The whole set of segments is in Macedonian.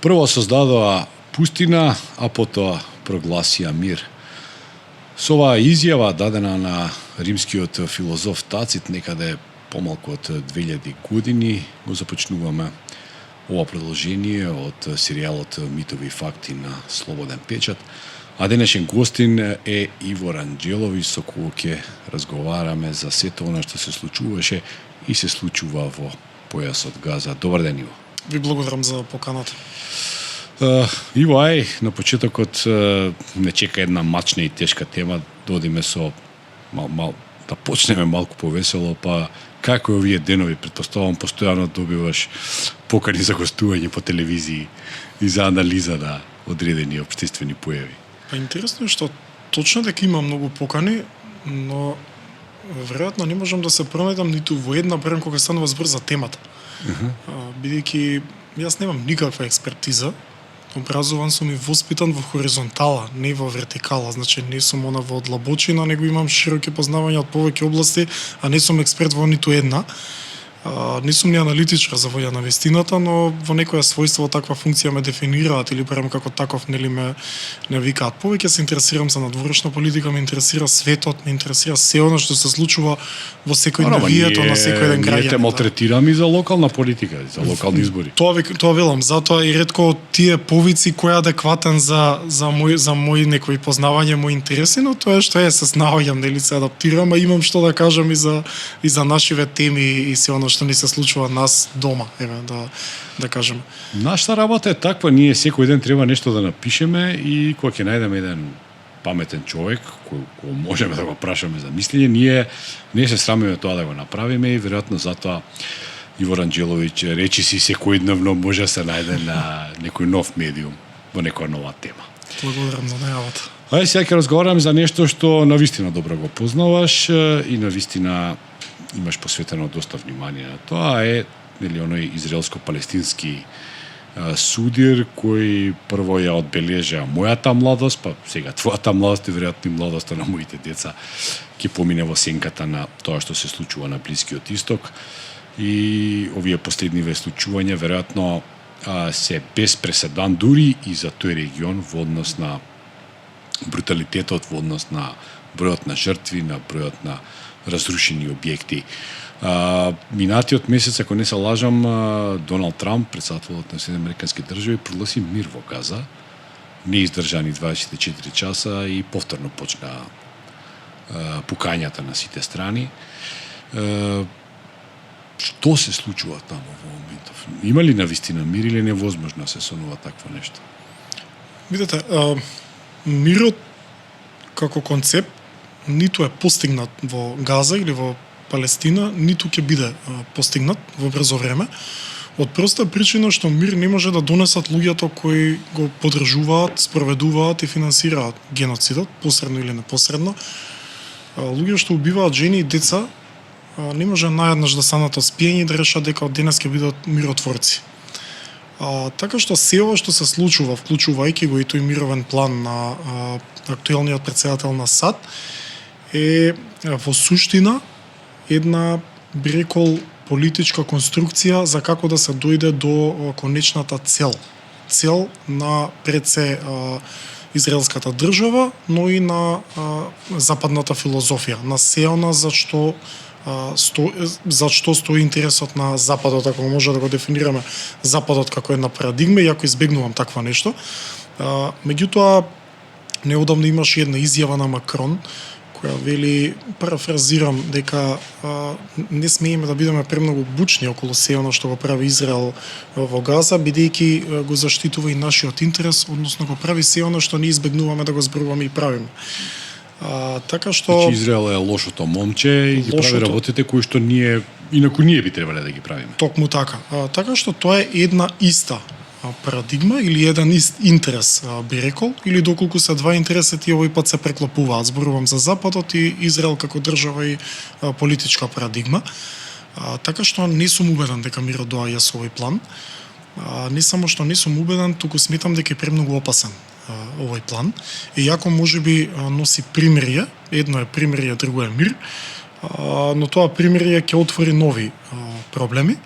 Прво создадоа пустина, а потоа прогласија мир. Со оваа изјава дадена на римскиот филозоф Тацит некаде помалку од 2000 години го започнуваме ова продолжение од серијалот Митови и факти на Слободен печат. А денешен гостин е Иво Ранџеловиќ, со кој ќе разговараме за сето она што се случуваше и се случува во појасот Газа. Добар ден, Иво. Ви благодарам за поканата. Иво, ај, на почетокот не чека една мачна и тешка тема, додиме со да почнеме малку повесело, па како овие денови, претпоставувам постојано добиваш покани за гостување по телевизии и за анализа на одредени општествени појави. Па интересно е што точно дека има многу покани, но веројатно не можам да се пронајдам ниту во една барем кога станува збор за темата. Бидејќи јас немам никаква експертиза, образован сум и воспитан во хоризонтала, не во вертикала, значи не сум она во длабочина, него имам широки познавања од повеќе области, а не сум експерт во ниту една. Не сум ни аналитичар за волја на вистината, но во некоја својство таква функција ме дефинираат или барем како таков нели ме викаат. Повеќе се интересирам за надворешна политика, ме интересира светот, ме интересира се она што се случува во секој навието на секој ден граѓанин. Ние те малтретираме и за локална политика, за локални избори. Тоа велам, затоа и ретко тие повици кој е адекватен за мои некои познавања, мои интереси, но тоа е што се снаоѓам, нели се адаптирам, а имам што да кажам и за нашиве теми и се она што ни се случува нас дома, еве да кажем. Нашата работа е таква, ние секој ден треба нешто да напишеме и кога ќе најдеме еден паметен човек кој можеме да го прашаме за мислење, ние не се срамиме тоа да го направиме и веројатно затоа Иво Ранџеловиќ речиси секојдневно може да се најде на некој нов медиум во некоја нова тема. Благодарам за најавата. Ајде сега ќе разговараме за нешто што навистина добро го познаваш и навистина имаш посветено доста внимание на тоа, е нели оној израелско-палестински судир кој прво ја одбележа мојата младост, па сега твојата младост и веројатно и младоста на моите деца ќе помине во сенката на тоа што се случува на Блискиот Исток. И овие последниве случувања веројатно се без преседан дури и за тој регион во однос на бруталитетот, во однос на бројот на жртви, на бројот на разрушени објекти. Минатиот месец, ако не се лажам, Доналд Трамп, председателот на Соединените американски држави, прогласи мир во Газа, неиздржани 24 часа и повторно почна пукањата на сите страни. Што се случува таму во моментов? Има ли навистина мир или невозможно се сонува такво нешто? Видете, мирот како концепт ниту е постигнат во Газа или во Палестина, ниту ќе биде постигнат во брзо време, од проста причина што мир не може да донесат луѓето кои го поддржуваат, спроведуваат и финансираат геноцидот, посредно или непосредно. Луѓе што убиваат жени и деца не може наеднаш да станат оспиени и да решат дека од денес ќе бидат миротворци. Така што се ова што се случува, вклучувајќи го и тој мировен план на актуелниот претседател на САД, е во суштина една, би рекол, политичка конструкција за како да се дојде до конечната цел на пред се израелската држава, но и на западната филозофија, на се она за што стои интересот на Западот, ако може да го дефинираме Западот како една парадигма, иако избегнувам таква нешто. Меѓутоа, неодамно имаше една изјава на Макрон, која вели, парафразирам, дека не смееме да бидеме премногу бучни околу се она што го прави Израел во Газа, бидејќи го заштитува и нашиот интерес, односно го прави се она што ние избегнуваме да го зборуваме и правиме. Така што Значи Израел е лошото момче и ги прави работите кои што ние инаку ние би требале да ги правиме. Токму така. Така што тоа е една иста парадигма или еден ист интерес, би рекол, или доколку се два интереса тие овој пат се преклопуваат. Зборувам за Западот и Израел како држава и политичка парадигма. Така што не сум убеден дека мирот доаѓа со овој план. Не само што не сум убеден, туку сметам дека е премногу опасен овој план. И јако можеби носи примирие, едно е примирие, друго е мир, но тоа примирие ќе отвори нови проблеми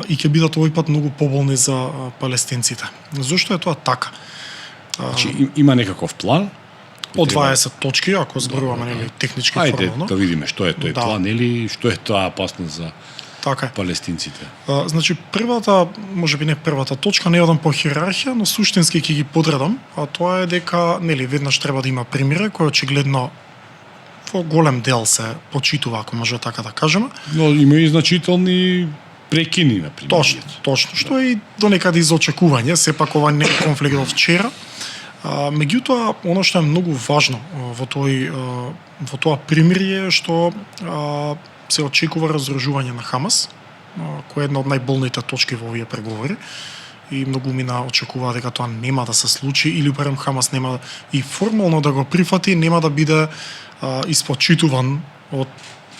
и ќе бидат овој пат многу поболни за палестинците. Зошто е тоа така? Значи има некаков план од 20 точки, ако зборуваме нели технички формално. Ајде да видиме што е тој план или што е тоа опасно за така палестинците. Значи првата, можеби не првата точка, не одам по хиерархија, но суштински ќе ги подредам, а тоа е дека нели веднаш треба да има примире кој очигледно во голем дел се почитува, ако може така да кажеме. Но има и значителни прекини на пример. Точно, што е и до некаде из очекување, сепак ова не е конфликт од вчера. Меѓутоа, она што е многу важно во тоа примирие е што се очекува разоружување на Хамас, која е една од најболните точки во овие преговори. И многумина очекуваат дека тоа нема да се случи или барем Хамас нема и формално да го прифати, нема да биде испочитуван од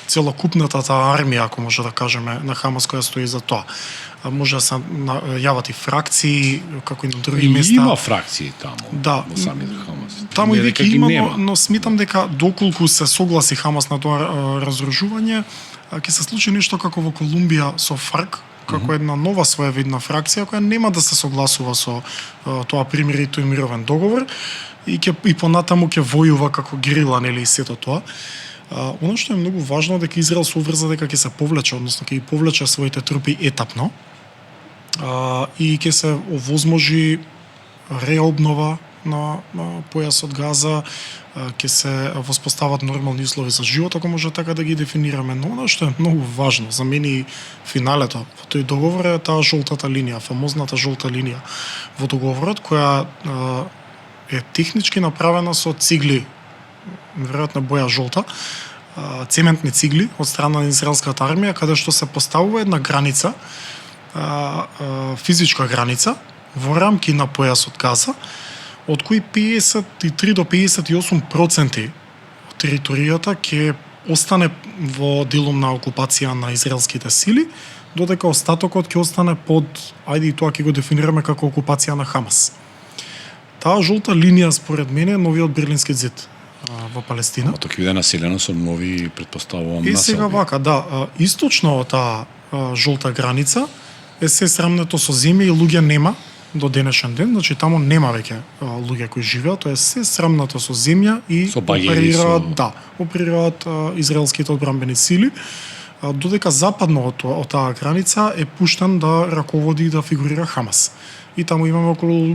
целокупната таа армија, ако може да кажеме, на Хамас која стои за тоа. Може да се јават и фракции, како и на други места. Има фракции таму, да, во самите Хамас. Таму и веќе има, но сметам дека доколку се согласи Хамас на тоа разоружување, ќе се случи нешто како во Колумбија со ФАРК, како една нова своевидна фракција која нема да се согласува со тоа примири и тој мировен договор и понатаму ќе војува како герила, нели, и сето тоа. Оно што е многу важно дека Израел се уврза дека ќе се повлече, односно ќе ги повлече своите трупи етапно и ќе се овозможи реобнова на појасот Газа, ќе се воспостават нормални услови за живот, ако може така да ги дефинираме. Но оно што е многу важно за мене и финалето во тој договор е таа жолтата линија, фамозната жолта линија во договорот, која е технички направена со цигли, веројатно боја жолта, цементни цигли од страна на израелската армија, каде што се поставува една граница, физичка граница во рамки на појасот Газа, од кои 53 до 58% од територијата ќе остане во делумна окупација на израелските сили, додека остатокот ќе остане под, ајде и тоа ќе го дефинираме како окупација на Хамас. Таа жолта линија според мене е новиот Берлински зид во Палестина. Тоа ќе биде населено со нови, претпоставувам, населби. сега вака, да, источно од таа жолта граница е се срамнето со земја и луѓе нема до денешен ден, значи таму нема веќе луѓе кои живеат, тоа е се срамнато со земја и оперираат израелските одбранбени сили, додека западно од таа граница е пуштен да раководи и да фигурира Хамас. И таму имаме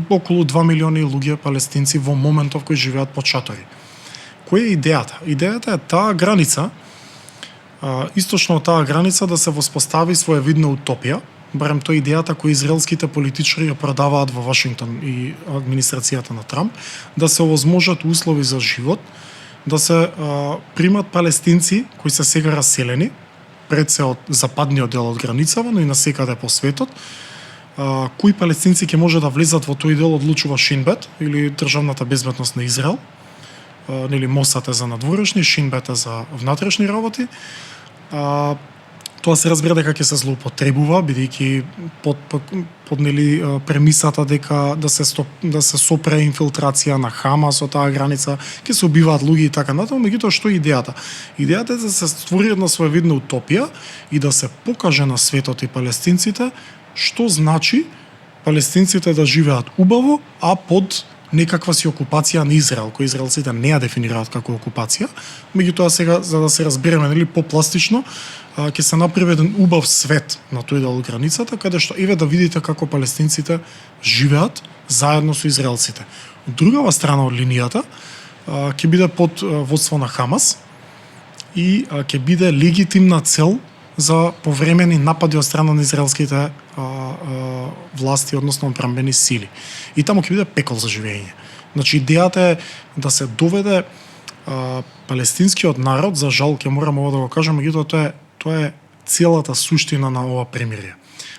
околу 2 милиони луѓе палестинци во моментов кои живеат под шатори. Која е идејата? Идејата е таа граница, источно од таа граница да се воспостави своевидна утопија, барем тоа идејата која израелските политичари ја продаваат во Вашингтон и администрацијата на Трамп, да се овозможат услови за живот, да се примат палестинци кои се сега раселени, пред се од западниот дел од границава, но и насекаде по светот, кои палестинци ќе може да влезат во тој дел одлучува Шин Бет или државната безбедност на Израел, нели Мосад е за надворешни, Шин Бет е за внатрешни работи. Тоа се разбира дека ќе се злоупотребува, бидејќи под нели премисата дека да се сопре инфилтрација на Хамас од таа граница, ќе се убиваат луѓе и така натаму. Меѓутоа што е идејата? Идејата е да се створи една своевидна утопија и да се покаже на светот и палестинците што значи палестинците да живеат убаво, а под некаква си окупација на Израел, кој израелците не ја дефинираат како окупација. Меѓутоа сега, за да се разбереме нели попластично, ќе се направи еден убав свет на тој дел од границата, каде што еве да видите како палестинците живеат заедно со израелците. Од другава страна од линијата ќе биде под водство на Хамас и ќе биде легитимна цел за повремени напади од страна на израелските власти, односно одбранбени сили. И таму ќе биде пекол за живење. Значи идејата е да се доведе палестинскиот народ, за жал ќе морам ова да го кажам, меѓутоа тоа е целата суштина на ова премирие.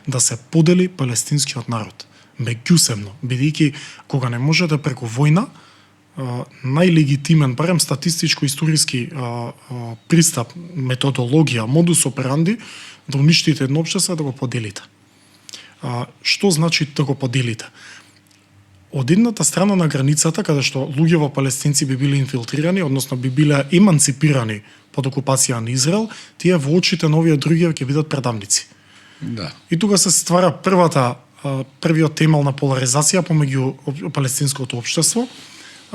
Да се подели палестинскиот народ меѓусебно, бидејќи кога не можете преку војна, најлегитимен, барем статистичко-историски пристап, методологија, модус операнди, да уништите едно општество да го поделите. Што значи да го поделите? Од едната страна на границата, каде што луѓе палестинци би били инфилтрирани, односно би биле еманципирани под окупација на Израел, тие во очите на овие други ќе бидат предавници. Да. И тука се ствара првиот темел на поларизација помеѓу палестинското општество,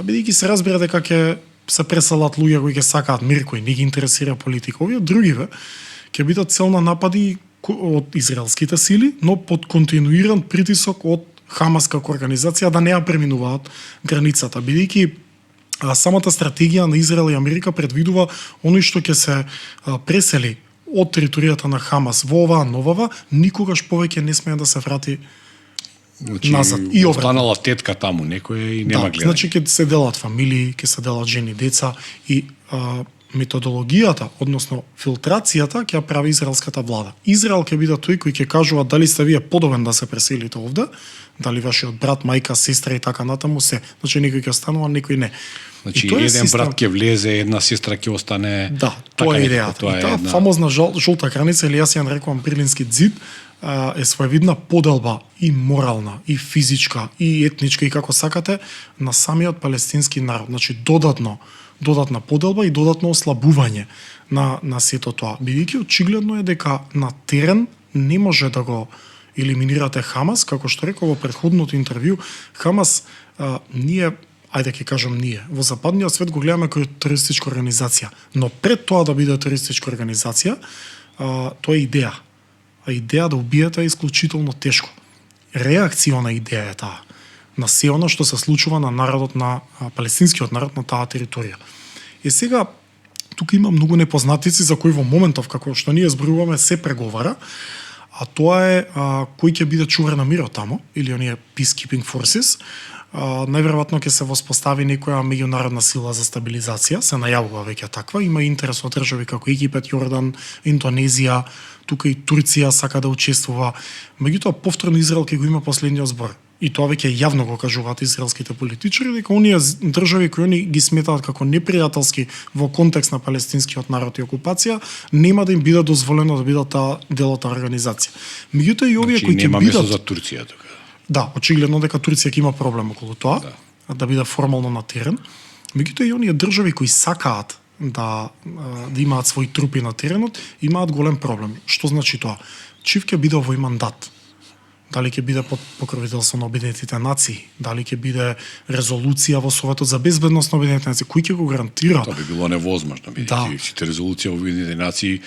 бидејќи се разбира дека ќе се преселат луѓе кои ќе сакаат мир, кои не ги интересира политика. Овие другиве ќе бидат цел на напади од израелските сили, но под континуиран притисок од Хамас како организација да не ја преминуваат границата, бидејќи самата стратегија на Израел и Америка предвидува оној што ќе се пресели од територијата на Хамас во оваа новава, никогаш повеќе не смее да се врати назад. И останала тетка таму некоја и нема гледање. Значи ќе се делат фамилии, ќе се делат жени, деца и методологијата, односно филтрацијата ќе прави израелската влада. Израел ќе биде тој кој ќе кажува дали сте вие подобен да се преселите овде, дали вашиот брат, мајка, сестра и така натаму се. Значи некој ќе останува, некој не. Значи еден брат ќе влезе, една сестра ќе остане. Да, тоа е идејата. Тоа е таа фамозна жолта граница, или јас ја нарекувам Берлински ѕид, е своевидна поделба и морална, и физичка, и етничка, и како сакате, на самиот палестински народ. Значи додатна поделба и додатно ослабување на сето тоа. Бидејќи очигледно е дека на терен не може да го елиминирате Хамас, како што реков во претходното интервју, Хамас ние, ајде ќе кажам ние, во западниот свет го гледаме како терористичка организација, но пред тоа да биде терористичка организација, тоа е идеја. А идеја да убиете е исклучително тешко. Реакциона идеја е таа на се оно што се случува на народот на палестинскиот народ на таа територија. И сега тука има многу непознатици за кои во моментов како што ние зборуваме се преговара, а тоа е кој ќе биде чувар на мирот тамо или оние peacekeeping forces. Најверојатно ќе се воспостави некоја меѓународна сила за стабилизација, се најавува веќе таква, има интерес од држави како Египет, Јордан, Индонезија, тука и Турција сака да учествува. Меѓутоа повторно Израел ќе го има последниот збор. И тоа веќе јавно го кажуваат израелските политичари, дека оние држави кои они ги сметаат како непријателски во контекст на палестинскиот народ и окупација, нема да им биде дозволено да бидат дел од таа организација. Меѓутоа и овие кои ќе нема бидат место за Турција тука. Да, очигледно дека Турција ќе има проблем околу тоа, да биде формално на терен. Меѓутоа и оние држави кои сакаат да имаат своји трупи на теренот, имаат голем проблем. Што значи тоа? Чив ќе биде овој мандат? Дали ќе биде под покровителство на Обединетите нации, дали ќе биде резолуција во Советот за безбедност на Обединетите нации, кој ќе го гарантира? Тоа би било невозможно, бидејќи сите резолуции во Обединетите нации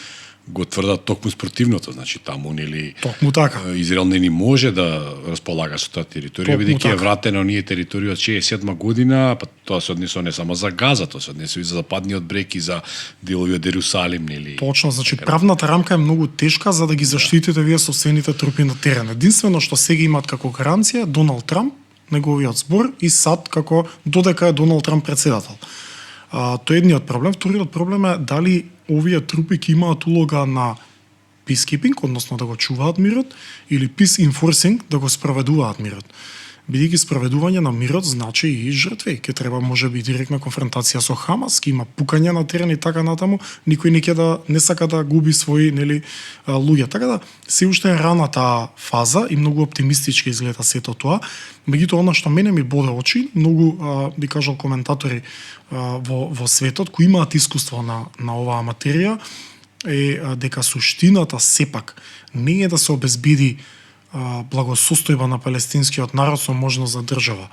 го тврдат токму спротивното, значи таму нели токму така. Израел не може да располага со таа територија, бидејќи е вратена оние територија од 67 година, па тоа се однесува не само за Газа, тоа се однесува и за западниот брег и за делови од Ерусалим, нели. Точно, значи правната рамка е многу тешка за да ги заштитите вие собствените трупи на терен. Единствено што сега имаат како гаранција Доналд Трамп, неговиот збор и САД како додека е Доналд Трамп председател. Тоа е едниот проблем. Вториот проблем е дали овие трупи ќе имаат улога на peacekeeping, односно да го чуваат мирот, или peace enforcing, да го спроведуваат мирот. Бидејќи спроведување на мирот значи и жртви. Ке треба можеби директна конфронтација со Хамас, ке има пукање на терен и така натаму, никој не сака да губи своји луѓе. Така да се уште е рана таа фаза и многу оптимистички изгледа сето тоа. Меѓутоа она што мене ми боде очи, многу би кажал коментатори во светот кои имаат искуство на оваа материја е дека суштината сепак не е да се обезбеди благосостојба на палестинскиот народ со можност за држава.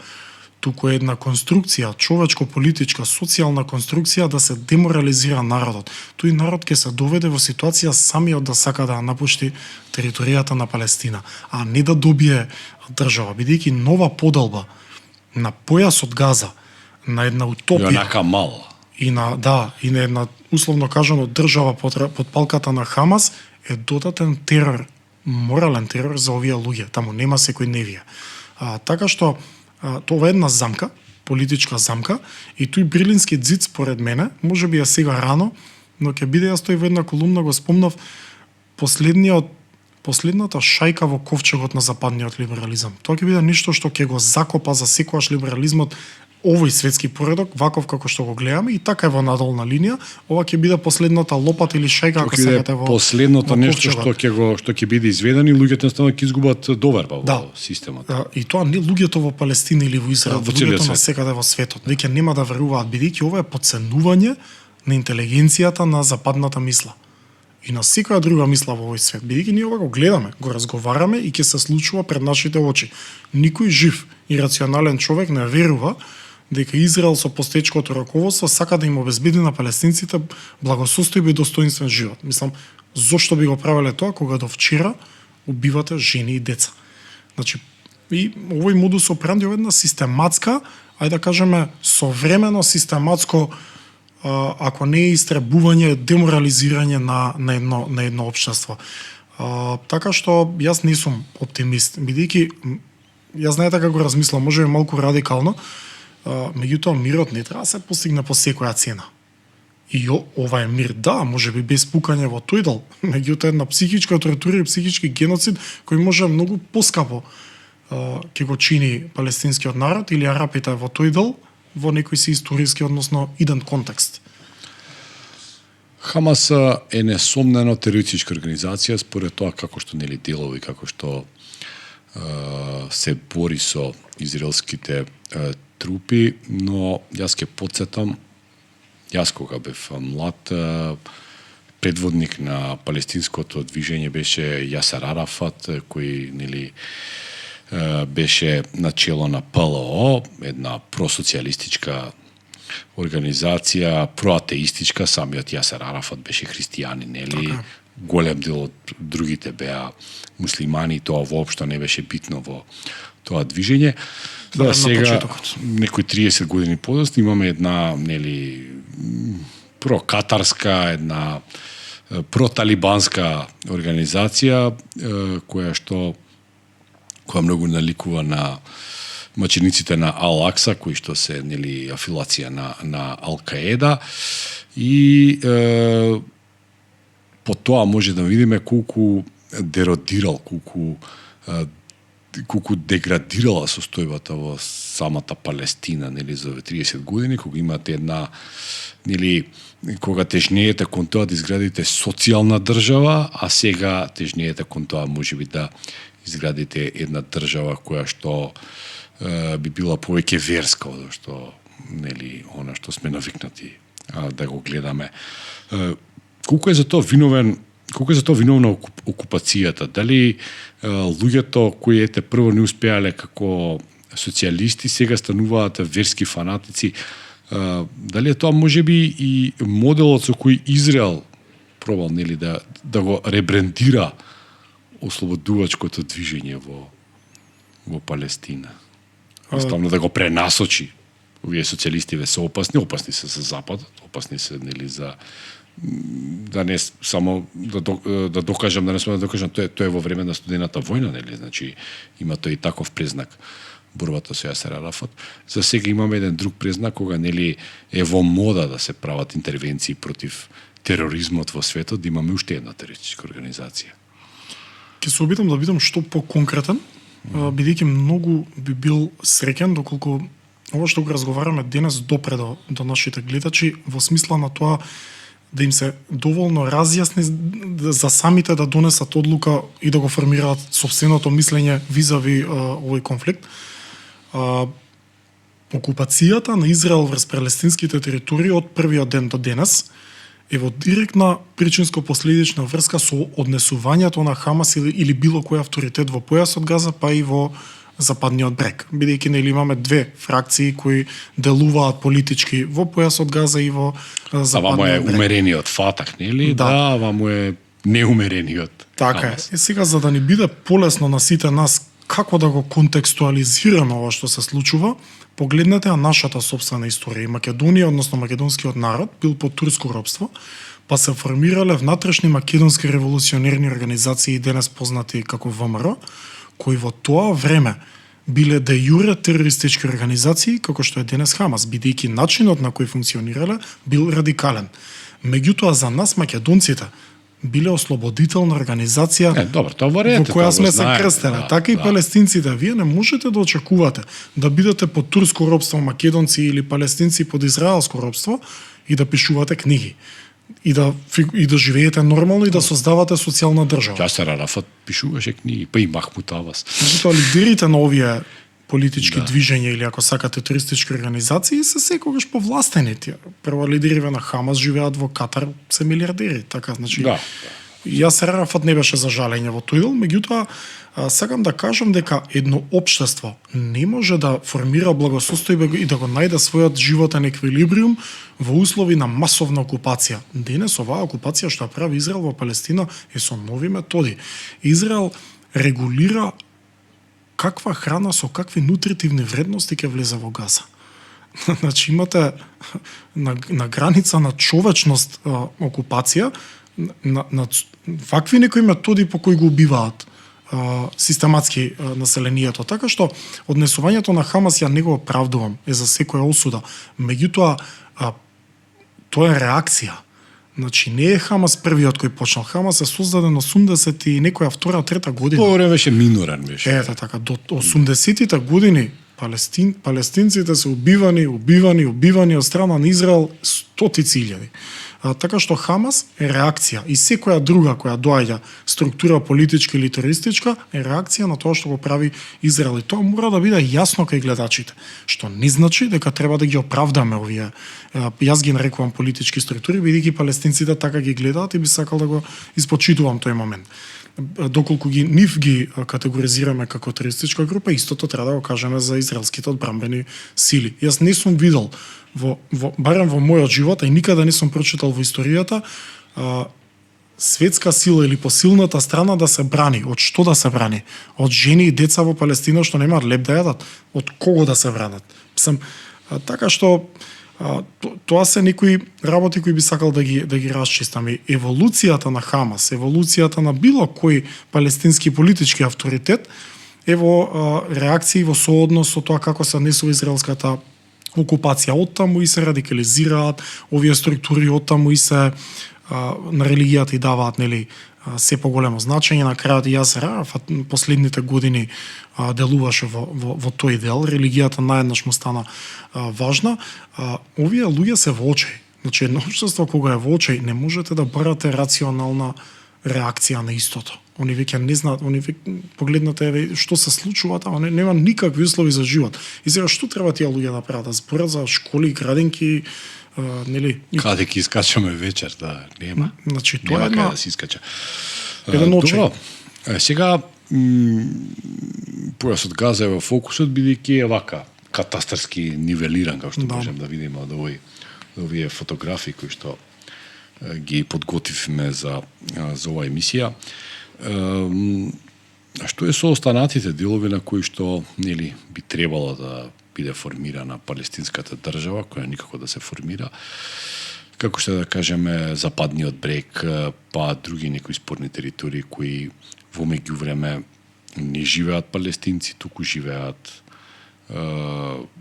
Туку е една конструкција, човечко-политичка, социјална конструкција да се деморализира народот. Тој народ ќе се доведе во ситуација самиот да сака да напушти територијата на Палестина, а не да добие држава, бидејќи нова поделба на појасот Газа, на една утопија. Јонака мала. И на една условно кажано држава под палката на Хамас е додатен терор, морален терор за овие луѓе. Таму нема секој невија. Така што тоа е една замка, политичка замка, и тој Берлински ѕид според мене, можеби е сега рано, но ќе биде, јас тој во една колумна го спомнав, последната шајка во ковчегот на западниот либерализам. Тоа ќе биде нешто што ќе го закопа за секојаш либерализмот овој светски поредок, ваков како што го гледаме, и така е во надолна линија, ова ќе биде последната лопата или шега, ако сакате во последното во нешто ковчегот. што ќе биде изведено и луѓето едноставно ќе изгубат доверба Да. во системот. И тоа не луѓето во Палестина или во Израел, Во целиот луѓето на свет. секаде во светот, веќе нема да веруваат, бидејќи ова е потценување на интелигенцијата на западната мисла и на секоја друга мисла во овој свет. Бидејќи ние ова го гледаме, го разговараме и ќе се случува пред нашите очи. Никој жив и рационален човек не верува дека Израел со постечкото раководство сака да им обезбеди на палестинците благосостојба и достоинствен живот. Мислам, зошто би го правеле тоа кога до вчера убивате жени и деца? Значи, и овој модус операнди е една систематска, ајде да кажеме современо систематско, ако не е истребување, деморализирање на едно општество. Така што јас не сум оптимист, бидејќи јас знаете како размислам, може би малку радикално, меѓутоа мирот не треба да се постигне по секоја цена. И ова е мир, да, може би без пукање во тојдол, меѓутоа една психичка тортура и психички геноцид кој може многу поскапо ќе го чини палестинскиот народ или арапите во тојдол во некој си историски, односно иден контекст. Хамас е несомнено терористичка организација според тоа како што нели делови, како што се бори со израелските трупи, но јас ќе потсетам, јас кога бев млад, предводник на палестинското движење беше Јасер Арафат, кој нели беше начело на ПЛО, една просоцијалистичка организација, проатеистичка, самиот Јасер Арафат беше христијанин, нели? Така. Голем дел од другите беа муслимани, тоа воопшто не беше битно во тоа движење. Да, на сега, почетокот. некои 30 години подоцна, имаме една, нели, прокатарска, една проталибанска организација, која многу наликува на мачениците на Ал-Акса, кои што се нели афилација на Ал-Каеда, и по тоа може да видиме колку деродирал, колку деградирала состојбата во самата Палестина, нели, за 30 години, кога имате една, нели, кога тежнеете кон тоа да изградите социјална држава, а сега тежнеете кон тоа можеби да изградите една држава која што би била повеќе верска од што, нели, она што сме навикнати да го гледаме. Колку е за тоа виновна окупацијата? Дали луѓето кои прво не успеале како социјалисти сега стануваат верски фанатици? Дали е тоа можеби и моделот со кој Израел пробал, нели, да го ребрендира ослободувачкото движење во Палестина? Ставно да го пренасочи. Овие социјалисти се опасни се за Западот, опасни се, нели, за да не само да докажам, да не сме да докажам, тоа е во време на студената војна, нели, значи има тој и таков признак борбата со Јасер Арафат. За сега имаме еден друг признак кога, нели, е во мода да се прават интервенции против тероризмот во светот, да имаме уште една терористичка организација. Ќе се обидам да бидам што поконкретен, бидејќи многу би бил среќен доколку ова што го разговараме денес допре до нашите гледачи во смисла на тоа да им се доволно разјасни за самите да донесат одлука и да го формираат сопственото мислење визави овој конфликт. Окупацијата на Израел врз палестинските територии од првиот ден до денес е во директна причинско-последична врска со однесувањето на Хамас или било кој авторитет во појасот Газа, па и во западниот брег. Бидејќи нели имаме две фракции кои делуваат политички во појасот Газа и во западниот брег. Вамо е умерениот Фатах, нели? Да, вамо е неумерениот Така Хамас. е. И сега за да ни биде полесно на сите нас како да го контекстуализираме ова што се случува, погледнете на нашата сопствена историја. И Македонија, односно македонскиот народ, бил под турско робство, па се формирале внатрешни македонски револуционерни организации, денес познати како ВМРО, кои во тоа време биле де јуре терористички организации, како што е денес Хамас, бидејќи начинот на кој функционирале бил радикален. Меѓутоа, за нас македонците, биле ослободителна организација добро, тоа во ред, во која тоа го сме се знаеме, крстеле. да, Така и да. палестинците, вие не можете да очекувате да бидете под турско робство македонци или палестинци под израелско робство и да пишувате книги. И да живеете нормално и да создавате социјална држава. Јасер Арафат пишуваше книги, па и Махмут Абас. Меѓутоа лидерите на овие политички движења или ако сакате туристички организации се секогаш повластени тие. Прво лидериве на Хамас живеат во Катар, се милиардери, така значи. Да. Јасер Арафат не беше за жалење во тој дел, меѓутоа сакам да кажам дека едно општество не може да формира благосостојба и да го најде својот животен еквилибриум во услови на масовна окупација. Денес оваа окупација што ја прави Израел во Палестина е со нови методи. Израел регулира каква храна со какви нутритивни вредности ќе влезе во Газа. Значи имате на граница на човечност окупација, на вакви некои методи по кои го убиваат систематски населението. Така што однесувањето на Хамас ја не го оправдувам, е за секоја осуда. Меѓутоа, тоа е реакција. Значи не е Хамас првиот кој почнал. Хамас е создаден 80 и некоја втора, трета година. Тоа време беше минорен беше. Ете така, до 80-тите години палестинците се убивани од страна на Израел стотици илјади. Така што Хамас е реакција и секоја друга која доаѓа структура политичка или терористичка е реакција на тоа што го прави Израел. И тоа мора да биде јасно кај гледачите, што не значи дека треба да ги оправдаме овие, јас ги нарекувам политички структури, бидејќи палестинците така ги гледаат и би сакал да го испочитувам тој момент. Доколку нив ги категоризираме како терористичка група, истото треба да го кажеме за израелските одбранбени сили. Јас не сум видел барем во мојот живот, и никада не сум прочитал во историјата, светска сила или посилната страна да се брани. Од што да се брани? Од жени и деца во Палестина што немаат леб да јадат? Од кого да се бранат? Така што тоа се некои работи кои би сакал да ги расчистам. Еволуцијата на Хамас, еволуцијата на било кој палестински политички авторитет е во реакции во сооднос со тоа како се однесува израелската окупација. Оттаму и се радикализираат овие структури, оттаму и се на религијата и даваат се поголемо значење. На крајот и Јасер Арафат последните години делуваше во тој дел. Религијата наеднаш му стана важна. Овие луѓе се во очај. Значи едно општество кога е во очај не можете да барате рационална реакција на истото. Они веќе не знаат, погледнате што се случува таму, нема никакви услови за живот. И сега што треба тие луѓе да прават? Да зборат за школи, градинки, нели? Каде ќе искачаме вечер, да, нема. Значи тоа е каде да се искача. Еден очај. Добро. Сега појасот Газа е во фокусот, бидејќи е вака катастарски нивелиран, како што можем да видиме од овие фотографии кои што ги подготвивме за оваа емисија. Што е со останатите делови на кои што би требало да биде формирана палестинската држава, која никако да се формира, како што да кажеме западниот брег, па други некои спорни територии кои во меѓувреме не живеат палестинци, туку живеат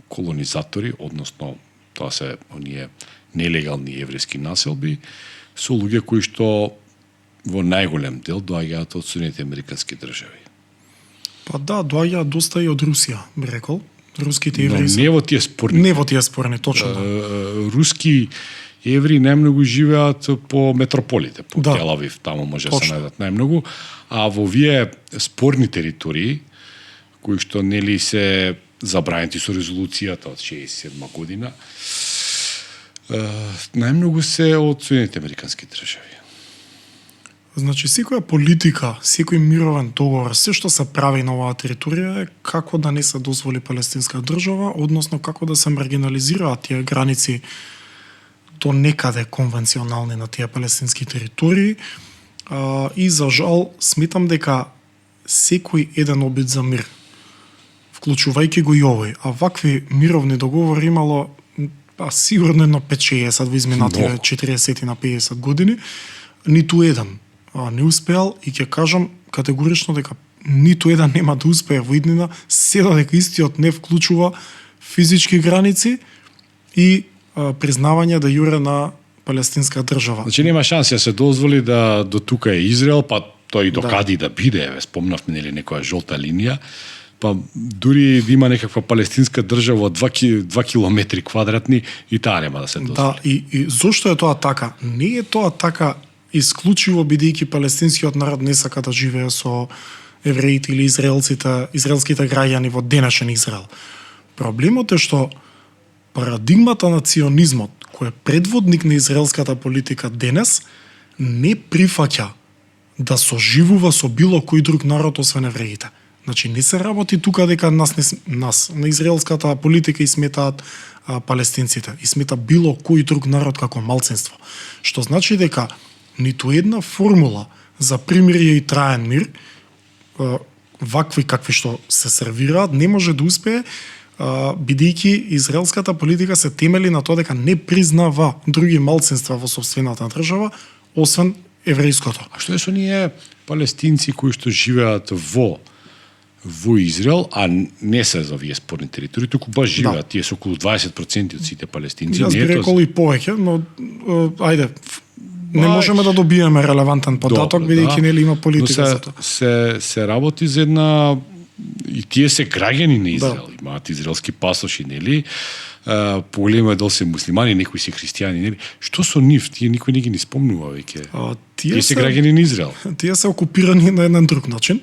колонизатори, односно тоа се оние нелегални еврејски населби, со луѓе кои што во најголем дел доаѓаат од Соединетите американски држави. Па да, доаѓаат доста и од Русија, би рекол. Руските евреи не во тие спорни. Не во тие спорни, точно. Руски евреи најмногу живеат по метрополите, по Тел Авив, таму може да се најдат најмногу, а во вие спорни територии кои што се забранети со резолуцијата од 67 година, најмногу се од Соединетите американски држави. Значи, секоја политика, секој мировен договор, се што се прави на оваа територија е како да не се дозволи палестинска држава, односно како да се маргинализираат тие граници до некаде конвенционални на тие палестински територии. И за жал, сметам дека секој еден обид за мир, вклучувајќи го и овој, а вакви мировни договори имало сигурно едно 5-60 во изминатите 40 на 50 години, ниту еден не успеал, и ќе кажам категорично дека ниту еден нема да успее во иднина, се додека истиот не вклучува физички граници и признавање да јуре на палестинска држава. Значи нема шанси да се дозволи да до тука е Израел, па тој до Да. кади да биде, еве спомнавме нели некоја жолта линија, па дури да има некаква палестинска држава од 2 километри квадратни и таа нема да се дозволи. Да, и зошто е тоа така? Не е тоа така исклучиво бидејќи палестинскиот народ не сака да живее со евреите или израелските граѓани во денешен Израел. Проблемот е што парадигмата на ционизмот, кој е предводник на израелската политика денес, не прифаќа да соживува со било кој друг народ освен евреите. Значи не се работи тука дека нас на израелската политика и сметаат палестинците, и смета било кој друг народ како малцинство. Што значи дека ниту една формула за примирие и траен мир, вакви какви што се сервираат, не може да успее, бидејќи израелската политика се темели на тоа дека не признава други малцинства во сопствената држава, освен еврејското. А што е со ние палестинци кои што живеат во Израел, а не се за овие спорни територии, туку баш живеат, тие се околу 20% од сите палестинци. Јас би рекол и повеќе, но ајде, не можеме да добиеме релевантен податок, бидејќи нели има политика за тоа. се работи за една и тие се граѓани на Израел, имаат израелски пасоши, нели? Поголемиот дел се муслимани, некои се христијани, нели? Што со нив? Тие никој не ги спомнува веќе. Тие се граѓани на Израел. Тие се окупирани на еден друг начин.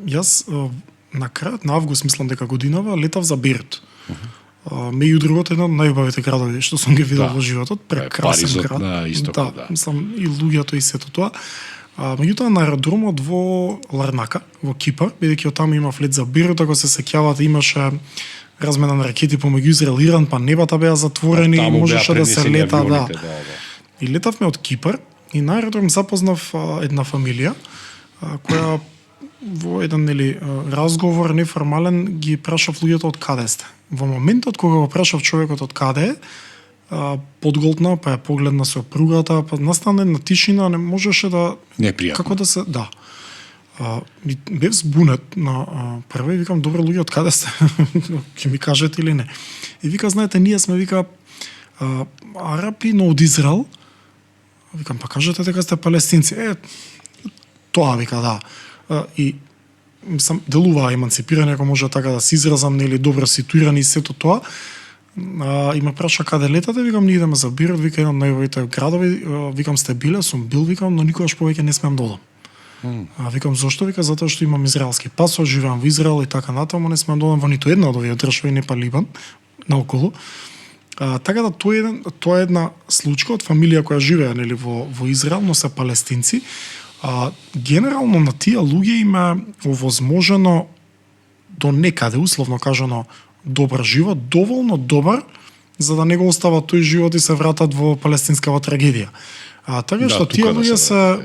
Јас на крајот на август, мислам дека годинава, летав за Беирут. Меѓу другото еден од најубавите градови што сум ги видел во животот, прекрасен град. На истокот, да. Мислам и луѓето и сето тоа. Меѓутоа на аеродромот во Ларнака, во Кипар, бидејќи од таму имав лет за Беирут, ако се сеќавате, имаше размена на ракети помеѓу Израел и Иран, па небата беа затворени и можеше да се лета, да. И летавме од Кипар и на аеродром запознав една фамилија која во еден разговор неформален ги прашав луѓето од каде сте. Во моментот кога го прашав човекот од каде е, подголтна, па ја погледна сопругата, па настана една тишина, не можеше да непријатно. Како да се, да. Бев збунет на прво и викам, добро луѓе, од каде сте? Ќе ми кажете или не? И вика, знаете, ние сме, вика, арапи, но од Израел. Викам, па кажете дека сте палестинци. Тоа, вика, да. И сам делува еманципирани, ако може така да се изразам, нели добро ситуирани и сето тоа. И ме праша каде летате, викам, ние идеме за Беирут, вика, еден од најубавите градови, викам, сте биле, сум бил, викам, но никогаш повеќе не смеам да одам. Викам, зошто? Вика, затоа што имам израелски пасош, живеам во Израел и така натаму, не смеам да одам во ниту една од овие држави, не па Либан, наоколу. Така да тоа е една случка од фамилија која живее нели во Израел, но се палестинци. Генерално на тие луѓе им е овозможено до некаде, условно кажано, добар живот, доволно добар за да не го остават тој живот и се вратат во палестинскава трагедија. Така што тие луѓе се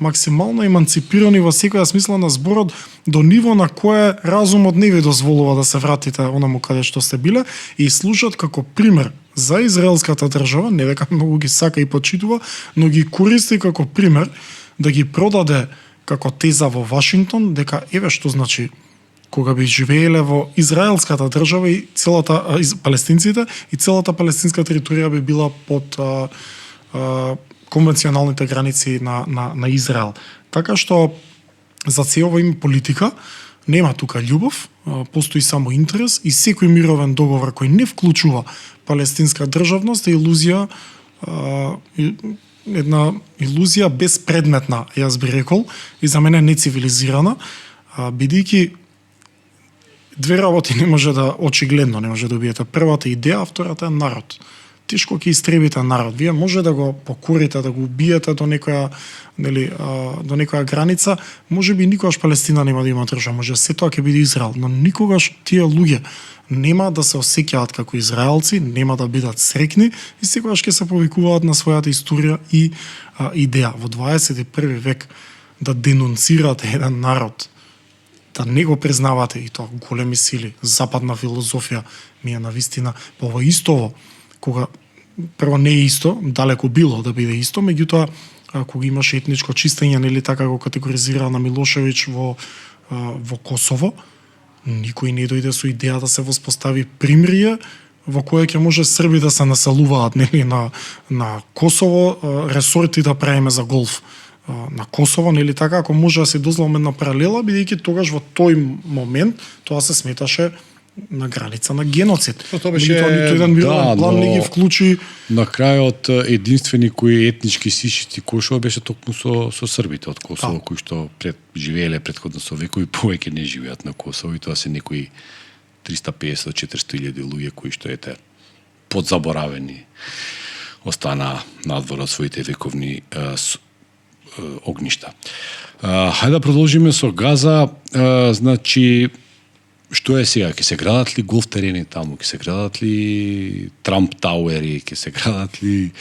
максимално еманципирани во секоја смисла на зборот до ниво на кое разумот не ви дозволува да се вратите онаму каде што сте биле и служат како пример за израелската држава, не дека многу ги сака и почитува, но ги користи како пример да ги продаде како теза во Вашингтон дека еве што значи кога би живееле во израелската држава и целата палестинците и целата палестинска територија би била под конвенционалните граници на Израел. Така што за целова им политика нема тука љубов, постои само интерес и секој мировен договор кој не вклучува палестинска државност е илузија, една илузија безпредметна, јас би рекол, и за мене нецивилизирана, бидејќи две работи не може да очигледно не може да убиете. Првата идеја, а втората е народ. Тешко ќе истребите народ. Вие може да го покорите, да го убиете до некоја, нели, до некоја граница, можеби никогаш Палестина нема да има држава, може сето ќе биде Израел, но никогаш тие луѓе нема да се осеќаат како израелци, нема да бидат среќни и секогаш ќе се повикуваат на својата историја и идеја. Во 21 век да денунцирате еден народ, да не го признавате и тоа големи сили, западна филозофија ми е навистина, па ова истово, кога прво не е исто, далеко било да биде исто, меѓутоа кога имаше етничко чистење, нели така го категоризира на Милошевиќ во Косово, никој не дојде со идеја да се воспостави примирие во која ќе може Срби да се населуваат, нели, на Косово, ресорти да правиме за голф на Косово, нели така, ако може да се дозволиме една паралела, бидејќи тогаш во тој момент тоа се сметаше на граница на геноцид. Тоа беше ниту еден мировен план не ги вклучи. На крајот единствени кои етнички сишици Кошово беше токму со србите од Косово, кои што живееле претходно со векови, повеќе не живеат на Косово, и тоа се некои 350-400 илјади луѓе кои што подзаборавени остана надвор од своите вековни огништа. Хајде да продолжиме со Газа. Значи, што е сега? Ќе се градат ли голф терени таму? Ќе се градат ли Трамп Тауери? Ќе се градат ли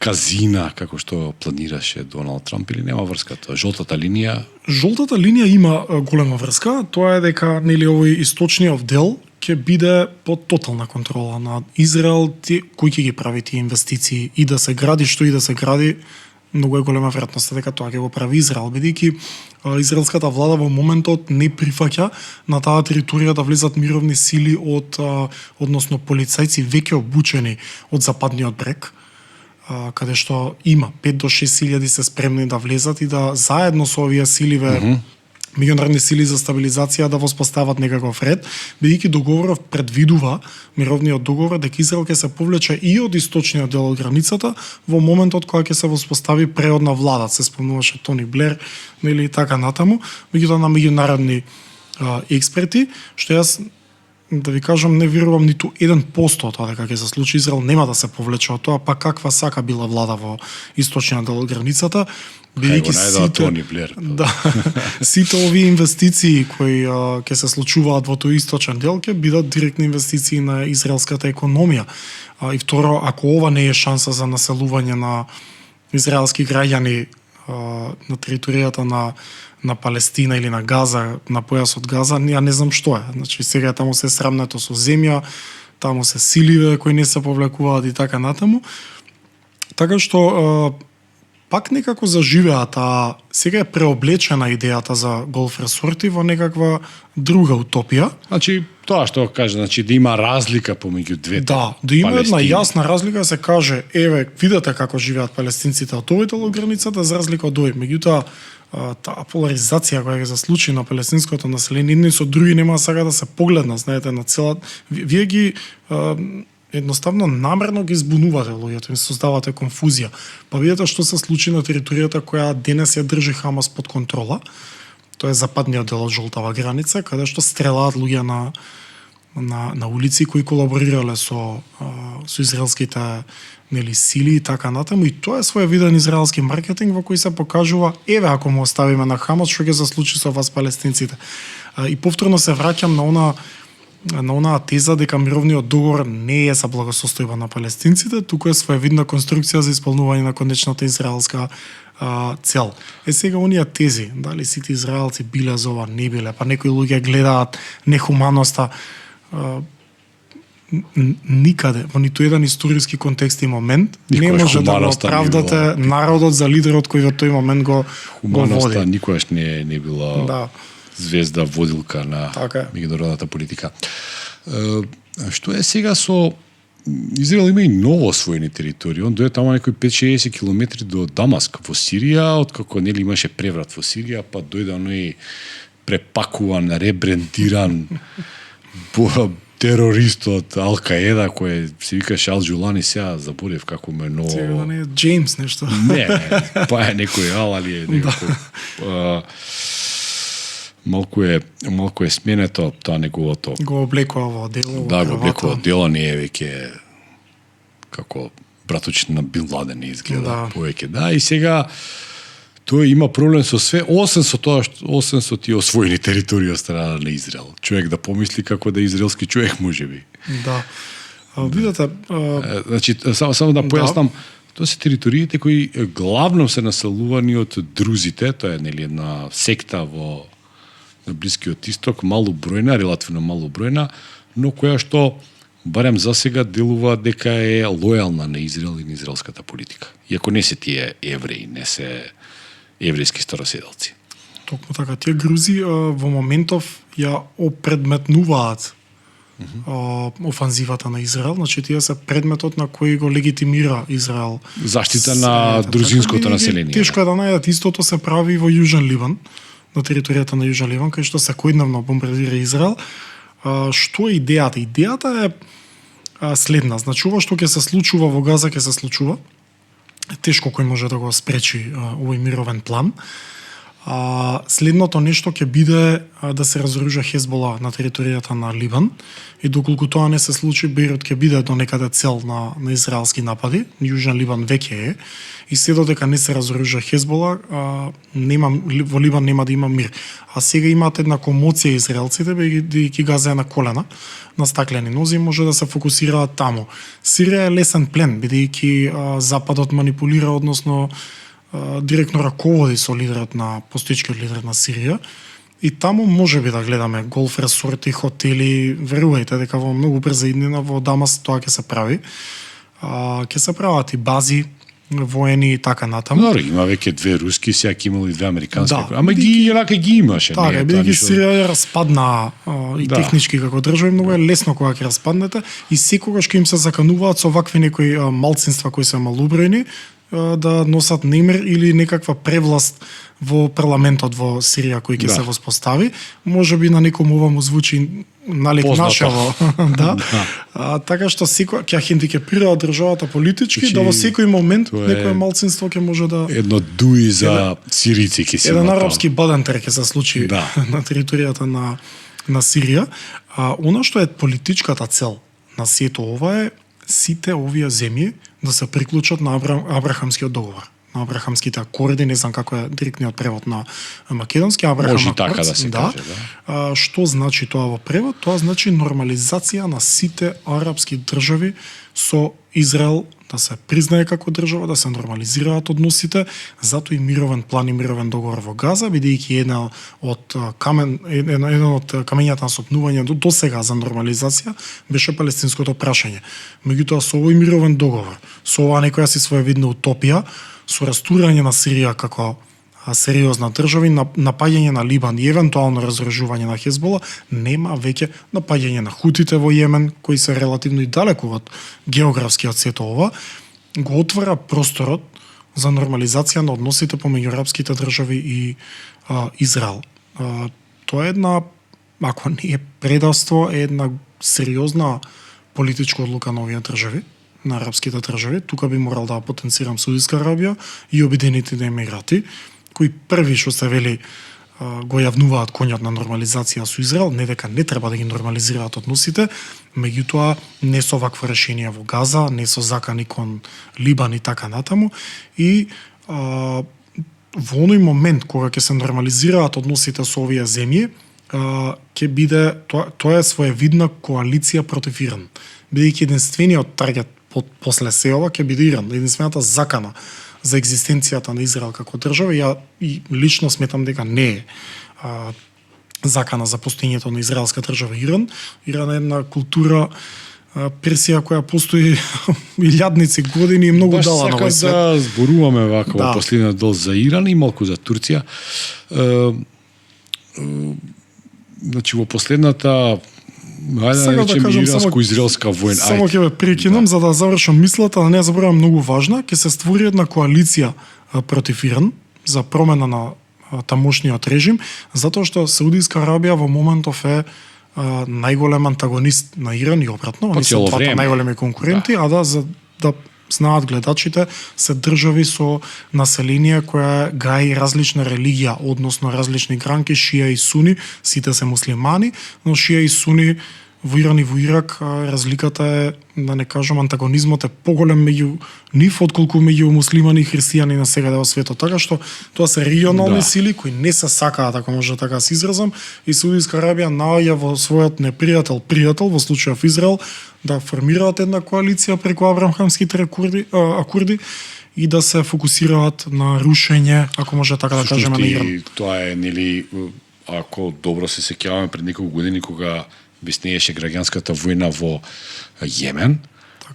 казина, како што планираше Доналд Трамп, или нема врска тоа? Жолтата линија? Жолтата линија има голема врска. Тоа е дека, нели, овој источниот дел ќе биде под тотална контрола на Израел, кој ќе ги прави тие инвестиции и да се гради, што и да се гради, многу е голема веројатност дека тоа ќе го прави Израел, бидејќи израелската влада во моментот не прифаќа на таа територија да влезат мировни сили односно полицајци веќе обучени од западниот брег, каде што има 5 до 6 илјади се спремни да влезат и да заедно со овие силиве меѓународни сили за стабилизација да воспостават некаков ред, бидејќи договорот предвидува, мировниот договор, дека Израел ќе се повлече и од источниот дел од границата во моментот кога ќе се воспостави преодна влада. Се спомнуваше Тони Блер, нели, и така натаму, меѓутоа на меѓународни експерти, што јас да ви кажам, не верувам ниту 1% од тоа дека ќе се случи. Израел нема да се повлече од тоа, па каква сака била влада во источниот дел од границата, бидејќи сите овие инвестиции кои ќе се случуваат во тој источен дел ќе бидат директни инвестиции на израелската економија. И второ, ако ова не е шанса за населување на израелски граѓани на територијата на Палестина или на Газа, на појасот Газа, ја не знам што е. Значи сега таму се срамнето со земја, таму се силиве кои не се повлекуваат и така натаму. Така што пак некако заживеа сега е преоблечена идејата за голф ресорти во некаква друга утопија. Значи, тоа што кажа, значи да има разлика помеѓу двете. Да има една јасна разлика, се каже, еве, видете како живеат палестинците од овој дел од границата за разлика од овој. Меѓутоа, таа поларизација која ќе се случи на палестинското население, едни со други нема сака да се погледнат, знаете, на цела. Вие ги едноставно намерно ги збунувате луѓето, им создавате конфузија. Па видете што се случи на територијата која денес ја држи Хамас под контрола. Тоа е западниот дел од жолтава граница, каде што стрелаат луѓе на улици кои колаборирале со израелските, нели, сили и така натаму, и тоа е своевиден израелски маркетинг во кој се покажува, еве, ако му оставиме на Хамас, што ќе се случи со вас палестинците. И повторно се враќам на онаа теза дека мировниот договор не е за благосостојба на палестинците, туку е своевидна конструкција за исполнување на конечната израелска цел. Сега оние тези, дали сите израелци биле за ова, не биле, па некои луѓе гледаат нехуманоста, никаде, во ниту еден историски контекст и момент, не може да го оправдате народот за лидерот кој во тој момент го води. Хуманоста никогаш не била звезда водилка на меѓународната политика. Што е сега со Израел има и ново освоени територии. Он дојде таму некои 5-60 километри до Дамаск во Сирија, откако нели имаше преврат во Сирија, па дојде оној препакуван, ребрендиран терорист од Ал-Каеда, кој се викаше Ал-Джулани, сега заборев како му е ново. Сега да не е Джеймс нешто. Не, па е некој Ал-Али е некој. Малку е сменето тоа неговото. Го облекува во дело. Да, го облекува дело, не е веќе како браточин на Бин Ладен изгледа повеќе. Да, и сега тој има проблем со све, освен со тие освоени територии од страна на Израел. Човек да помисли како да е израелски човек можеби. Да. Видете, значи само да појаснам, тоа се териториите кои главно се населувани од друзите, тоа е нели една секта на Блискиот Исток, малобројна, релативно малобројна, но која што барем за сега делува дека е лојална на Израел и на израелската политика. Иако не се тие евреи, не се еврејски староседелци. Токму така, тие грузи во моментов ја опредметнуваат офанзивата на Израел, значи тие се предметот на кој го легитимира Израел. Заштита на дружинското население. Тешко е да најдат, истото се прави во Јужен Ливан, на територијата на Јужен Ливан, кај што секојдневно бомбардира Израел. Што е идејата? Идејата е следна. Значи, ова што ќе се случува во Газа, ќе се случува. Тешко кој може да го спречи овој мировен план. Следното нешто ќе биде да се разоружа Хезбола на територијата на Ливан и доколку тоа не се случи, Бејрут ќе биде до некаде цел на израелски напади. Јужен Ливан веќе е. И се додека не се разоружа Хезбола, во Ливан нема да има мир. А сега имаат една комоција израелците, бидејќи Газа е на колена, на стаклени нози, може да се фокусираат таму. Сирија е лесен плен, бидејќи Западот манипулира, односно директно раководи со лидерот на постоечкиот лидер на Сирија. И таму може би да гледаме голф ресорти, хотели, верувајте дека во многу брза иднина во Дамас тоа ќе се прави. Ќе се прават и бази воени и така натаму. Добро, има веќе 2 руски, сега ќе имало и 2 американски. Да, Ама ги имаше. Така, бидејќи Сирија е распадна и технички како држава, многу е лесно кога ќе распаднете и секогаш ќе им се закануваат со вакви некои малцинства кои се малобројни да носат немир или некаква превласт во парламентот во Сирија кој ќе се воспостави. Може би на некому ова му звучи налик нашаво, да. Така што секој ќе хендикепира државата политички, да во секој момент некое малцинство ќе може да едно дуи за сирици ќе се еден арапски бадентер ќе се случи на територијата на Сирија. Она што е политичката цел на сето ова е сите овие земји да се приклучат на Абрахамскиот договор, на Абрахамските акорди, не знам како е директниот превод на македонски, Абрахам акорд. Така да се каже, да. Што значи тоа во превод? Тоа значи нормализација на сите арапски држави со Израел, да се признае како држава, да се нормализираат односите, затоа и мировен план и мировен договор во Газа, бидејќи еден од камењата на сопнување до сега за нормализација беше палестинското прашање. Меѓутоа со овој мировен договор, со оваа некоја си своевидна утопија, со растурање на Сирија како сериозна држава, напаѓање на Либан и евентуално разоружување на Хезбола, нема веќе напаѓање на хутите во Јемен, кои се релативно и далеку од географскиот сето ова, го отвара просторот за нормализација на односите помеѓу арапските држави и Израел. Тоа е една, ако не е предавство, е една сериозна политичка одлука на овие држави, на арапските држави. Тука би морал да потенцирам Саудитска Арабија и Обединетите Емирати, кои први што се вели го јавнуваат конјот на нормализација со Израел, не дека не треба да ги нормализираат односите, меѓутоа не со вакво решение во Газа, не со закани кон Либан и така натаму. И во оној момент кога ќе се нормализираат односите со овие земји, ќе биде тоа е своевидна коалиција против Иран. Бидејќи единствениот таргет после се ова ќе биде Иран, единствената закана за екзистенцијата на Израел како држава. Ја и лично сметам дека не е закана за постоењето на израелска држава Иран. Иран е една култура, Персија која постои илјадници години и многу дала на овој свет. Да зборуваме вака во последниот дел за Иран и малку за Турција. Значи во последната иранско-израелска војна. Само ќе ве прекинам за да завршам мислата, да не заборавам многу важна, ќе се створи една коалиција против Иран за промена на тамошниот режим, затоа што Саудитска Арабија во моментов е најголем антагонист на Иран и обратно, они се двата најголеми конкуренти, а да знаат гледачите, се држави со население која гаи различна религија, односно различни гранки, шија и суни, сите се муслимани, но шија и суни во Иран и во Ирак разликата е, да не кажам, антагонизмот е поголем меѓу нив отколку меѓу муслимани и христијани на сегаде во светот. Така што тоа се регионални сили кои не се сакаат, ако може така се изразам, и Саудитска Арабија наоѓа во својот непријател во случајов Израел, да формираат една коалиција преку Абрахамските акорди и да се фокусираат на рушење, ако може така да кажеме, на Иран. Тоа е, нели, ако добро се сеќаваме пред неколку години кога беснееше граѓанската војна во Јемен,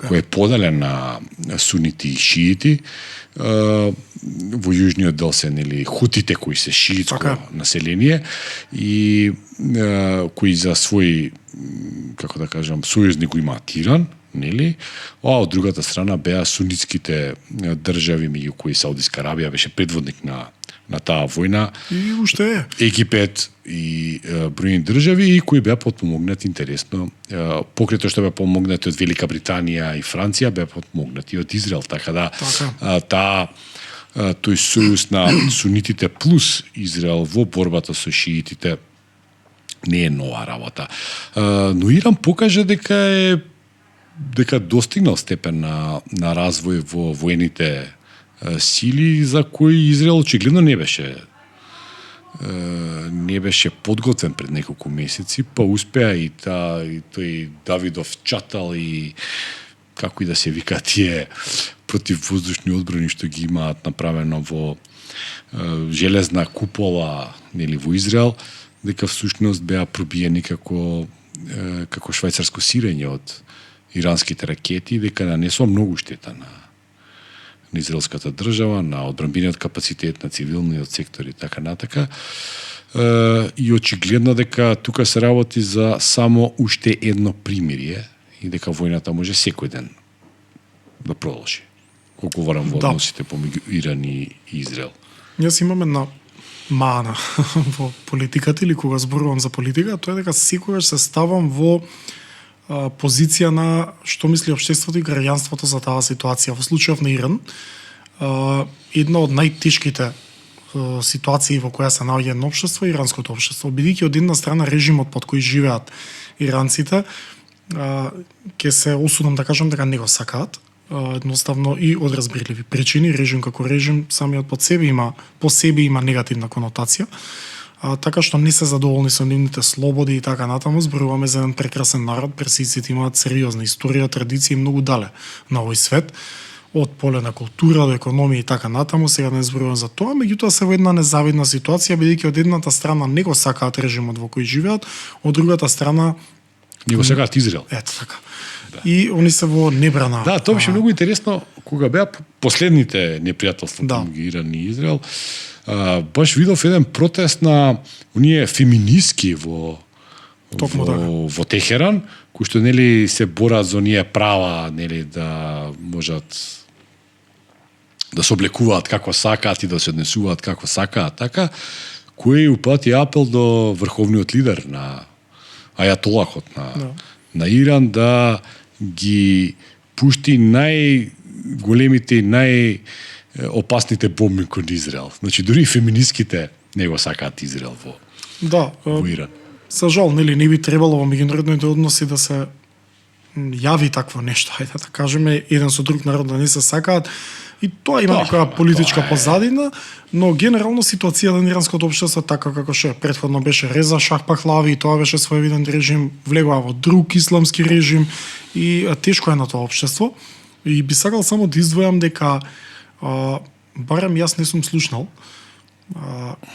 кој е поделен на сунити и шиити. Во јужниот дел се, нели, хутите кои се шиитско население и кои за свој како да кажам, сојузник го имаат Иран, нели? А од другата страна беа сунитските држави, меѓу кои Саудиска Арабија беше предводник на таа војна. И уште е. Египет и бројни држави и кои беа потпомогнати интересно. Покрај тоа што беа помогнати од Велика Британија и Франција, беа потпомогнати од Израел, така да тој сојуз на сунитите плюс Израел во борбата со шиитите не е нова работа. Но Иран покажа дека достигнал степен на развој во воените сили за кои Израел очигледно не беше подготвен пред неколку месеци, па успеа и тој Давидов чатал и како и да се вика тие противвоздушни одбрани што ги имаат направено во железна купола, нели, во Израел, дека всушност беа пробиени како швајцарско сирење од иранските ракети, дека нанесува многу штета на израелската држава, на одбранбениот капацитет, на цивилниот сектор и така натака. И очигледно дека тука се работи за само уште едно примирие и дека војната може секој ден да продолжи. Колку говорам во односите помеѓу Иран и Израел. Јас имам една мана во политиката или кога зборувам за политика, тоа е дека секогаш се ставам во позиција на што мисли општеството и граѓанството за таа ситуација. Во случајов на Иран, една од најтешките ситуации во која се наоѓа едно општество е иранското општество. Бидејќи од една страна режимот под кој живеат иранците, ќе се осудам да кажам дека не го сакаат, едноставно и од разбирливи причини. Режим како режим самиот по себе има негативна конотација. Така што не се задоволни со нивните слободи и така натаму. Зборуваме за еден прекрасен народ. Персијците имаат сериозна историја, традиција и многу дале на овој свет, од поле на култура до економија и така натаму. Сега не зборувам за тоа, меѓутоа се во една незавидна ситуација, бидејќи од едната страна не го сакаат режимот во кој живеат, од другата страна не го сакаат Израел. Ето така. Да. И они се во небрана. Да, тоа беше многу интересно кога беа последните непријателства помеѓу Иран и Израел. Баш видов еден протест на оние феминистки во Техеран, кои што нели се борат за оние права, нели да можат да се облекуваат како сакаат и да се однесуваат како сакаат, така, кој упати апел до врховниот лидер на ајатолахот на Иран да ги пушти најголемите и најопасните бомби кон Израел. Значи дури и феминистките не го сакаат Израел во Иран. За жал, нели, не би требало во меѓународните односи да се јави такво нешто, ајде да кажеме, еден со друг народ да не се сакаат. И тоа има некоја политичка позадина, но генерално ситуацијата на иранското општество така како што претходно беше Реза Шах Пахлави, тоа беше своевиден режим, влегува во друг исламски режим и тешко е на тоа општество. И би сакал само да издвојам дека барем јас не сум слушнал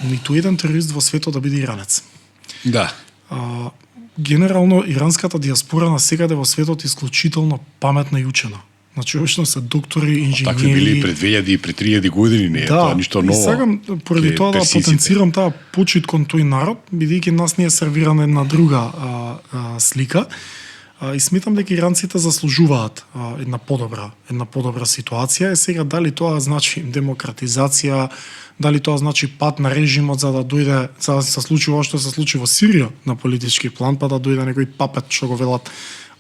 ниту еден терорист во светот да биде иранец. Да. Генерално иранската диаспора на секаде во светот е исклучително паметна и учена. Значи, обично се доктори, инженери. Такви били пред 2000 и пред 3000 години, не е тоа ништо ново. И сакам поради тоа да потенцирам таа почит кон тој народ, бидејќи нас ни е сервирана една друга слика. И сметам дека иранците заслужуваат една подобра ситуација. Сега дали тоа значи демократизација, дали тоа значи пат на режимот за да дојде, за да се случи ова што се случи во Сирија на политички план, па да дојде некој папет што го велат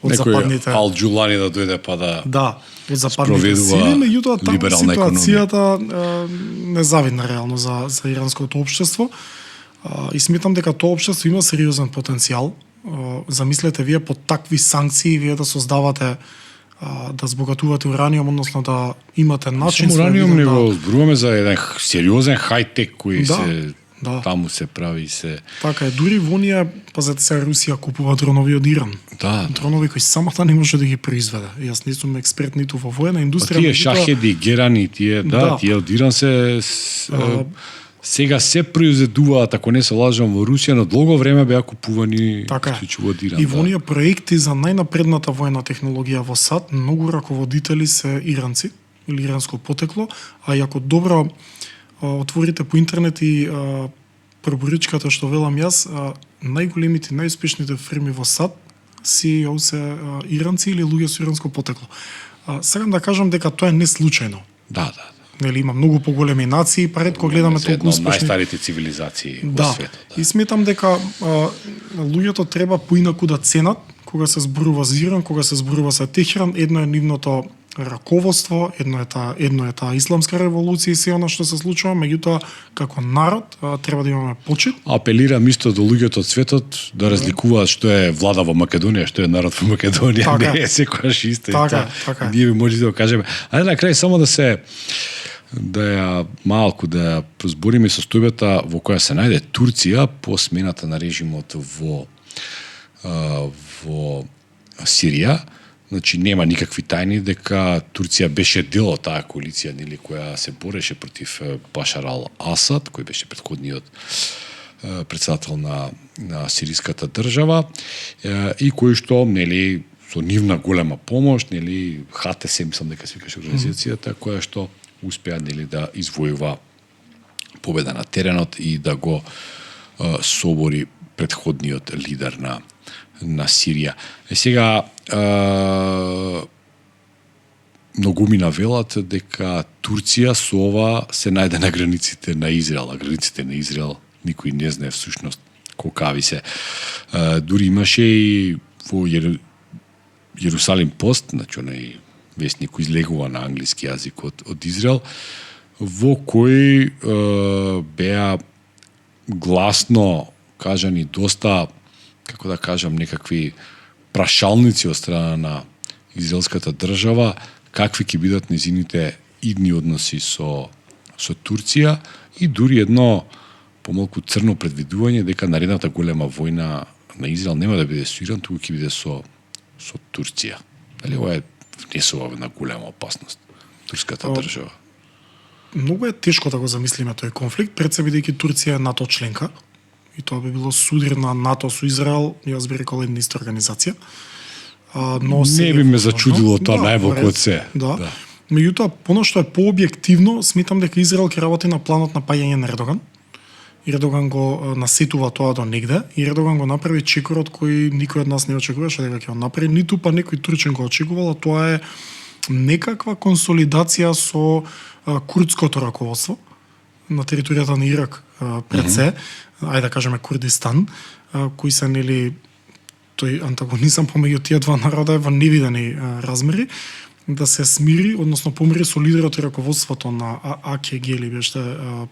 од западните Ал-Џулани да дојде па од западните сили, меѓутоа таму ситуацијата незавидна реално за иранското општество. И сметам дека тоа општество има сериозен потенцијал. Замислете вие под такви санкции вие да создавате да збогатувате ураниум, односно да имате начин ураниум, него зборуваме за еден сериозен хајтек кој се таму се прави се. Така е, дури во оние, пазете се, Русија купува дронови од Иран. Да. Дронови кои самата не може да ги произведе. Јас не сум експерт ниту во воена индустрија. Тие шахеди, герани, тие од Иран се сега се произведуваат, ако не се лажам, во Русија, но долго време беа купувани исклучиво од Иран. И во оние проекти за најнапредната воена технологија во САД, многу раководители се иранци или иранско потекло, а и ако добро отворите по интернет и проборичката што велам јас, најголемите, најуспешните фирми во САД CEO се иранци или луѓе со иранско потекло. Сакам да кажам дека тоа е не случајно. Да. Нели има многу поголеми нации, па ретко гледаме толку успешни. Најстарите цивилизации во светот. Да. И сметам дека луѓето треба поинаку да ценат кога се зборува за Иран, кога се зборува за Техеран, едно е нивното раководство, едно е таа исламска револуција и се она што се случува, меѓутоа како народ треба да имаме почит. Апелирам исто до луѓето од светот да разликуваат што е влада во Македонија, што е народ во Македонија, така, не е секогаш исто. Така. Ние би можеле да кажеме. Ајде на крај само да ја малку да ја прозбориме состојбата во која се најде Турција по смената на режимот во Сирија. Значи нема никакви тајни дека Турција беше дел од таа коалиција, нели, која се бореше против Башар ал Асад, кој беше претходниот претседател на сириската држава и кој што, нели, со нивна голема помош, нели, ХТС, мислам дека се викаше организацијата, која што успеа, нели, да извојува победа на теренот и да го собори претходниот лидер на Сирија. Сега многумина велат дека Турција со ова се најде на границите на Израел, а границите на Израел никој не знае всушност колкави се. Дури имаше и во Јерусалим пост, значи онај вестник кој излегува на англиски јазик од Израел, во кој беа гласно кажани доста, како да кажам, некакви прашалници од страна на израелската држава, какви ќе бидат незините идни односи со Турција и дури едно помалку црно предвидување дека наредната голема војна на Израел нема да биде со Иран, туку ќе биде со Турција. Дали ова е внесува една голема опасност турската држава? Многу е тешко да го замислиме тој конфликт, пред се бидејќи Турција е НАТО членка. И тоа би било судар на НАТО со Израел, јас би рекол една иста организација. Но не би ме зачудило тоа најволку од се. Да. Меѓутоа, она што е пообјективно, сметам дека Израел ќе работи на планот на паѓање на Ердоган. Ердоган го насетува тоа до негде и Ердоган го направи чекорот кој никој од нас не очекуваше дека ќе го направи, ниту па некој турчин го очекувал, а тоа е некаква консолидација со курдското раководство на територијата на Ирак пред се, ајде да кажеме Курдистан, кои се, нели, тој антагонизам помеѓу тие два народа е во невидени размери, да се смири, односно помири со лидерот и раководството на АКГ или беше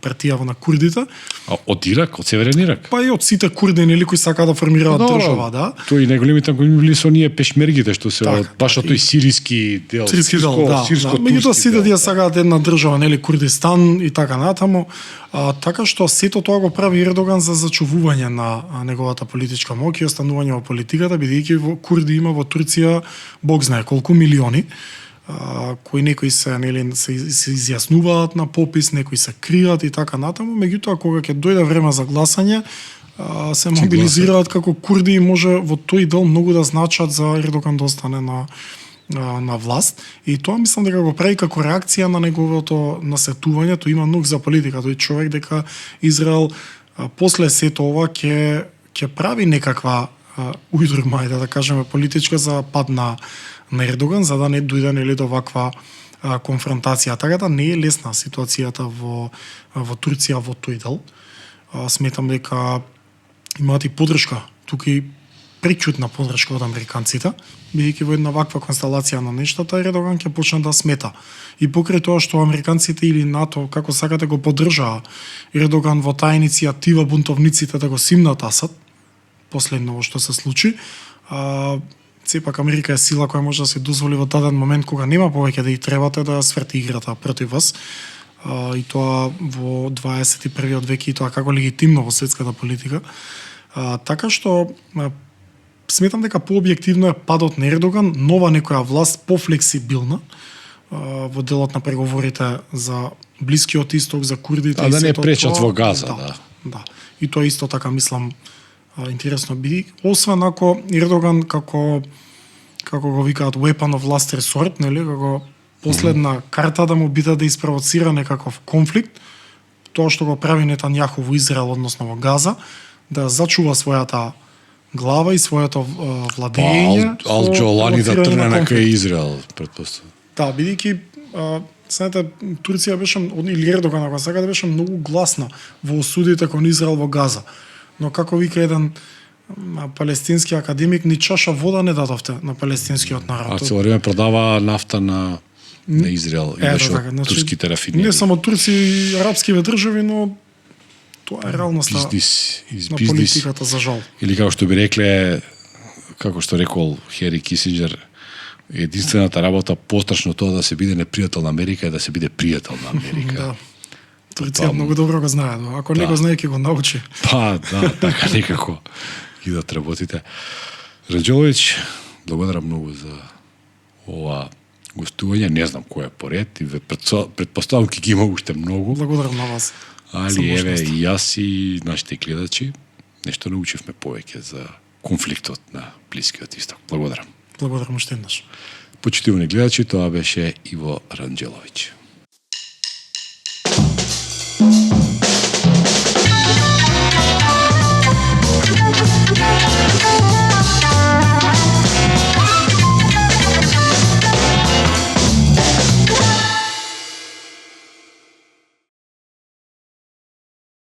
партијава на курдите. Од Ирак, од Северен Ирак? Па и од сите курди, нели, кои сакаат да формираат држава, да. Тој и најголемите били со ние пешмергите, што се од баш од тој сириски дел. Сириско-турски. Меѓутоа сите тие сакаат една држава, нели, Курдистан и така натаму. Така што сето тоа го прави Ердоган за зачувување на неговата политичка моќ и останување во политиката, бидејќи курди има во Турција бог знае колку милиони, кои некои се, нели, се изјаснуваат на попис, некои се кријат и така натаму, меѓутоа кога ќе дојде време за гласање, се мобилизираат како курди и може во тој дел многу да значат за Ердоган да остане на власт. И тоа мислам дека го прави како реакција на неговото насетување, тој има ног за политика, тој човек дека Израел после сето ова ќе прави некаква ујдурма, да кажеме, политичка за пад на Ердоган, за да не дојде, нели, до ваква конфронтација. Така да не е лесна ситуацијата во Турција во тој дел. Сметам дека имаат и поддршка, тука и пречутна поддршка од американците, бидејќи во една ваква констелација на нештата Ердоган ќе почне да смета. И покрај тоа што американците или НАТО, како сакате, го поддржаа Ердоган во таа иницијатива бунтовниците да го симнат Асад, последно што се случи, сепак Америка е сила која може да се дозволи во даден момент кога нема повеќе да и требате да сверти играта против вас. И тоа во 21-виот век и тоа како легитимно во светската политика. Така што сметам дека пообјективно е падот на Ердоган, нова некоја власт пофлексибилна во делот на преговорите за Блискиот Исток, за курдите и да не пречат во Газа, да. И тоа исто така мислам интересно биде, освен ако Ердоган како го викаат weapon of last resort, нели, како последна карта да му биде да испровоцира некаков конфликт, тоа што го прави Нетањаху во Израел, односно во Газа, да зачува својата глава и своето владење. Ал Џолани да провоцирање трне на на конфликт. кај Израел, претпоставам. Да, бидејќи знаете, Турција беше, или Ердоган, ако сакате, беше многу гласна во осудите кон Израел во Газа. Но како вика еден палестински академик, ни чаша вода не дадовте на палестинскиот А народ. цело време продава нафта на Израел и беше од турските рафинери. Не само турци и арапскиве држави, но тоа е реалноста Бизнис, из на бизнис. политиката, за жал. Или како што би рекле, како што рекол Хери Кисинџер, единствената работа пострашно тоа да се биде непријател на Америка е да се биде пријател на Америка. Да. Турција многу добро го знае. Ако не го знае, ќе го научи. Па, да, така некако идат работите. Раџоловиќ, благодарам многу за ова гостување. Не знам кој е поред и предпоставам ќе ги има уште многу. Благодарам на вас. Али еве и јас и нашите гледачи нешто научивме повеќе за конфликтот на Блискиот Исток. Благодарам. Благодарам уште еднаш. Почитувани гледачи, тоа беше Иво Ранџеловиќ.